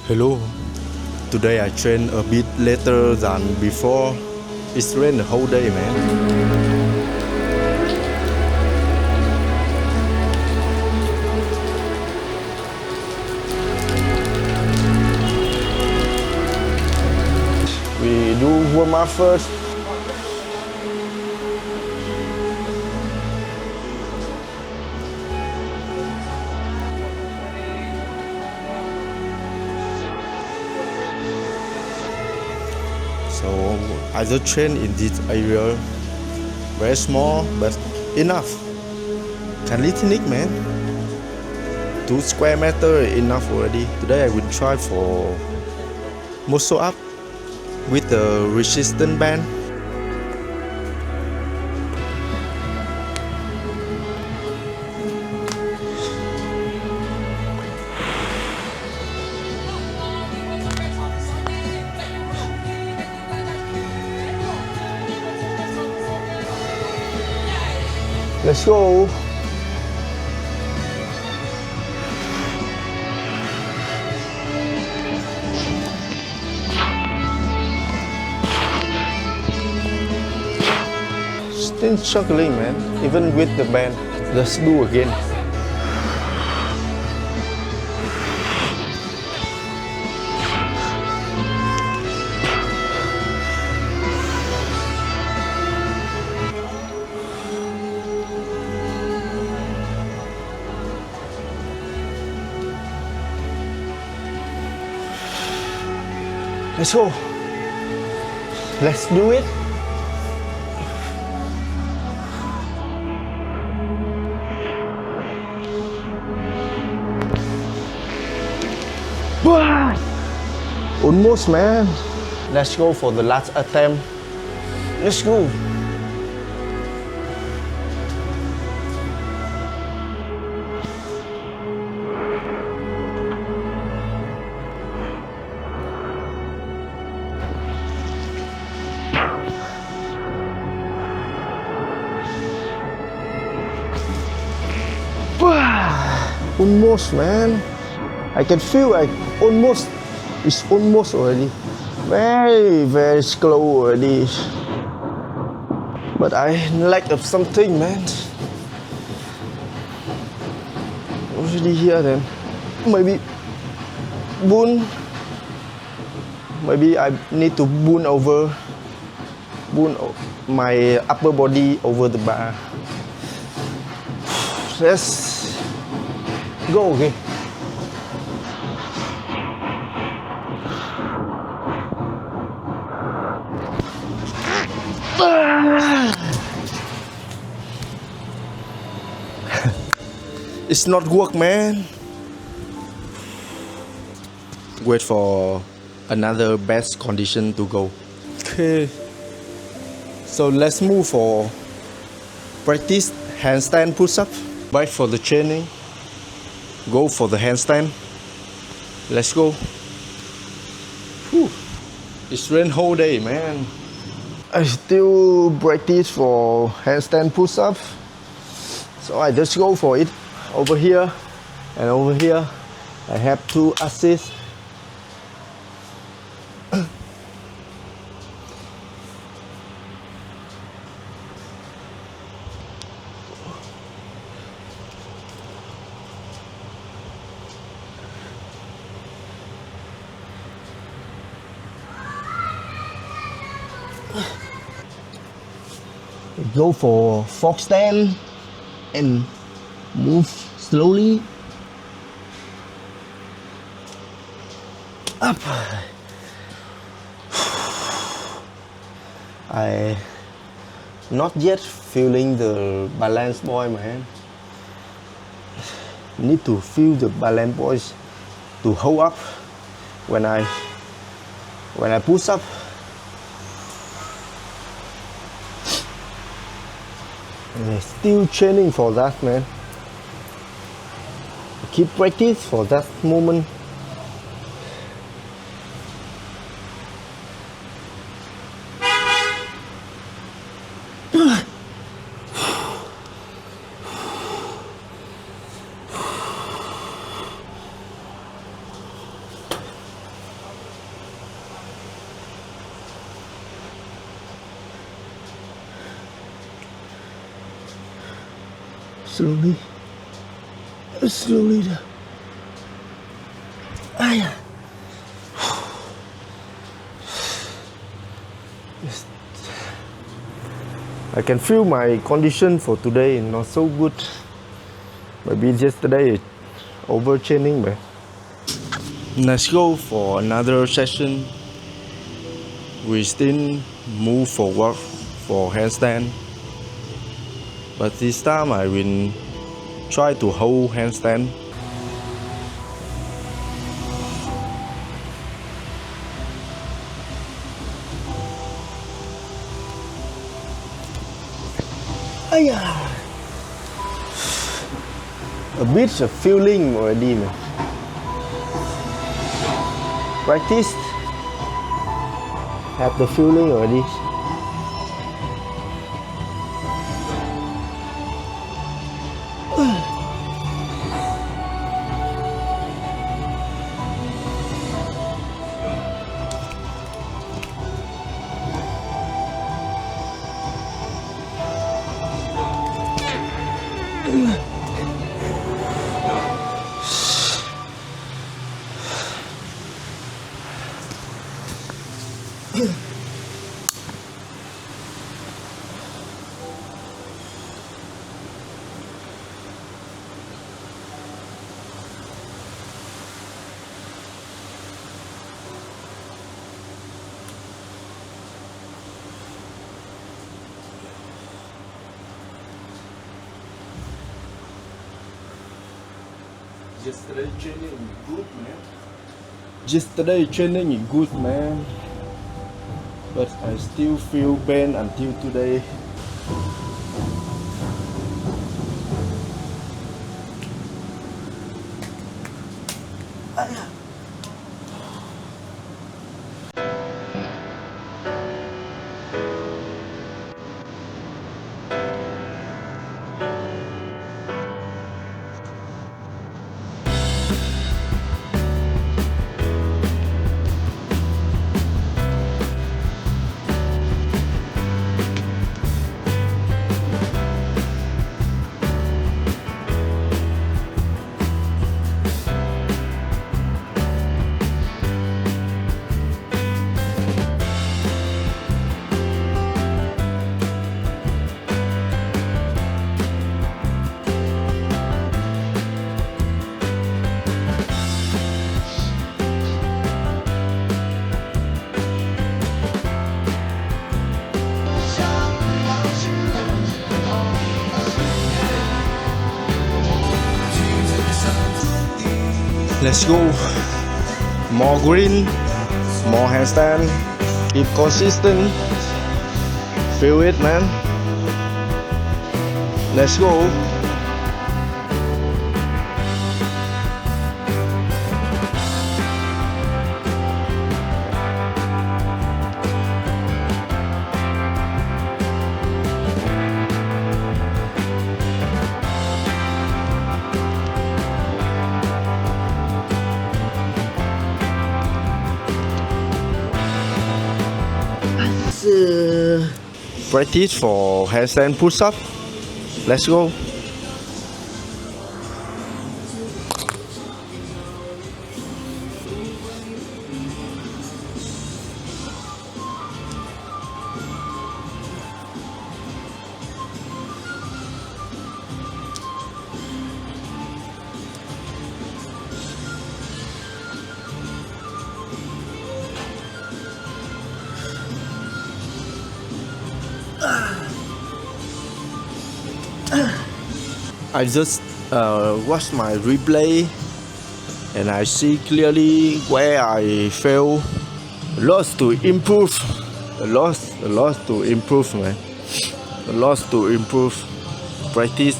Hello. Today I train a bit later than before. It's rained the whole day, man. We do warm up first. So I just train in this area, very small but enough. Calisthenics, man. 2 square meter enough already. Today I will try for muscle up with the resistance band. Let's go. Still struggling, man, even with the band. Let's do again. Let's go. Let's do it. Almost, man. Let's go for the last attempt. Let's go. Almost, man. I can feel it's almost already. Very slow already. But I lack of something, man. Already here then. Maybe boon. Maybe I need to boon my upper body over the bar. Let's go again. It's not work, man. Wait for another best condition to go. Okay. So let's move for practice handstand push-up. Back for the training. Go for the handstand. Let's go. Whew. It's rain whole day, man. I still practice for handstand push-up. So I just go for it. Over here and over here, I have 2 assists. Go for fox stand and move slowly up. I not yet feeling the balance boy, man. Need to feel the balance boys to hold up when I push up. And still training for that, man. Keep practice for that moment. Slowly. Slowly. I can feel my condition for today not so good. Maybe yesterday overtraining, man. Let's go for another session. We still move forward for handstand, but this time I will try to hold handstand. A bit of feeling already, man. Practice. Have the feeling already. Yesterday training good, man. Yesterday training is good, man. But I still feel pain until today. Let's go. More green, more handstand. Keep consistent. Feel it, man. Let's go. Practice for handstand push-up. Let's go. I just watched my replay and I see clearly where I fail. Lots to improve. Lots to improve, man. Lots to improve. Practice